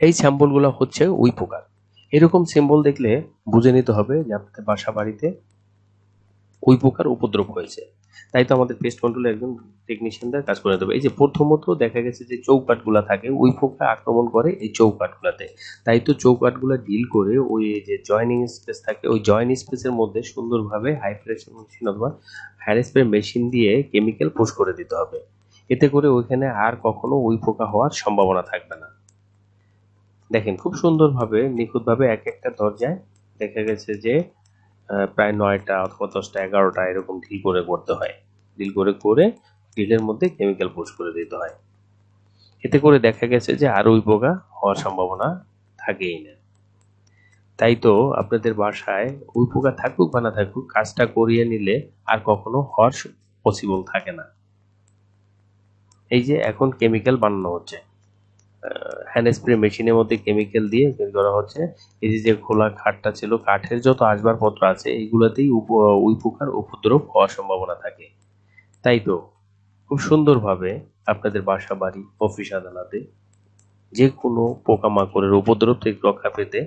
এই স্যাম্পলগুলো হচ্ছে উই পোকার। এরকম সিম্বল দেখলে বুঝে নিতে হবে যে আপনাদের বাসা বাড়িতে উই পোকার উপদ্রব হয়েছে। তাই তো আমাদের পেস্ট কন্ট্রোলে একজন টেকনিশিয়ানদের কাজ করে দেবে। এই যে প্রথমত দেখা গেছে যে চৌকাঠগুলা থাকে, উই পোকা আক্রমণ করে এই চৌকাঠগুলাতে। তাই তো চৌকাঠগুলা ডিল করে ওই যে জয়েনিং স্পেস থাকে, ওই জয়েন স্পেসের মধ্যে সুন্দরভাবে হাই প্রেশার মেশিন অথবা হায়ার স্প্রে মেশিন দিয়ে কেমিক্যাল পুশ করে দিতে হবে। এতে করে ওইখানে আর কখনো উই পোকা হওয়ার সম্ভাবনা থাকবে না। দেখেন খুব সুন্দরভাবে নিখুঁতভাবে এক একটা দরজায় দেখা গেছে যে প্রায় 9টা অথবা 10টা 11টা এরকম ঢিল করে করতে হয়। ঢিল করে করে ঢিলের মধ্যে কেমিক্যাল পুশ করে দিতে হয়। এতে করে দেখা গেছে যে আর উই পোকা হওয়ার সম্ভাবনা থাকেই না। তাই তো আপনাদের বাসায় উই পোকা থাকুক বা না থাকুক, কাজটা করিয়ে নিলে আর কখনো হওয়ার পসিবল থাকে না। এই যে এখন কেমিক্যাল বানানো হচ্ছে, হ্যান্ড স্প্রে মেশিনের মধ্যে কেমিক্যাল দিয়ে বের করা হচ্ছে। এই যে যে খোলা খাটটা ছিল, কাঠের যত আসবাবপত্র আছে এইগুলোতেই উই পোকার উপদ্রব হওয়ার সম্ভাবনা থাকে। তাই তো খুব সুন্দরভাবে আপনাদের বাসা বাড়ি অফিস আদালতে যে কোনো পোকামাকড়ের উপদ্রব থেকে রক্ষা পেতে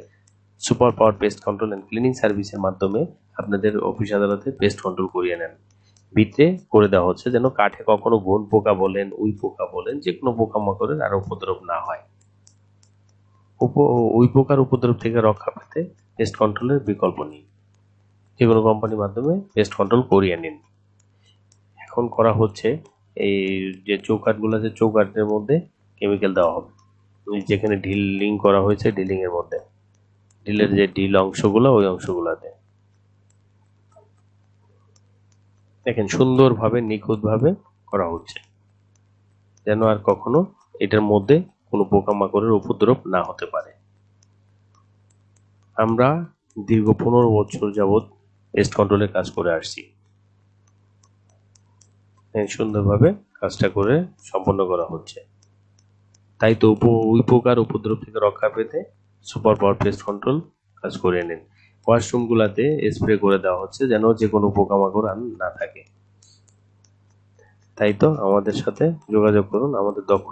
super power pest control and cleaning সার্ভিসের মাধ্যমে আপনাদের অফিস আদালতে পেস্ট কন্ট্রোল করিয়ে নেন। ভিতরে করে দেওয়া হচ্ছে যেন কাঠে কখনো ঘুন পোকা বলেন, উই পোকা বলেন, যে কোনো পোকামাকড়ের আর উপদ্রব না হয়। উই পোকার উপদ্রব থেকে রক্ষা পেতে পেস্ট কন্ট্রোলের বিকল্প নেই। যে কোনো কোম্পানির মাধ্যমে পেস্ট কন্ট্রোল করিয়ে নিন। এখন করা হচ্ছে এই যে চৌকাঠগুলো আছে, চৌকাঠের মধ্যে কেমিক্যাল দেওয়া হবে। যেখানে ঢিলিং করা হয়েছে ডিলিং এর মধ্যে, ডিলের যে ডিল অংশগুলো ওই অংশগুলোতে দেখেন সুন্দরভাবে নিখুঁতভাবে করা হচ্ছে যেন আর কখনো এটার মধ্যে কোনো পোকামাকড়ের উপদ্রব না হতে পারে। আমরা দীর্ঘ 15 বছর যাবৎ পেস্ট কন্ট্রোলের কাজ করে আসছি। সুন্দরভাবে কাজটা করে সম্পন্ন করা হচ্ছে। তাই তো উই পোকার উপদ্রব থেকে রক্ষা পেতে সুপার পাওয়ার পেস্ট কন্ট্রোল কাজ করে নিন। ওয়াশরুম গুলাতে স্প্রে করে দেওয়া হচ্ছে যেন যে কোনো পোকামাকড় আর না থাকে। তাই তো আমাদের সাথে যোগাযোগ করুন, আমাদের দক্ষ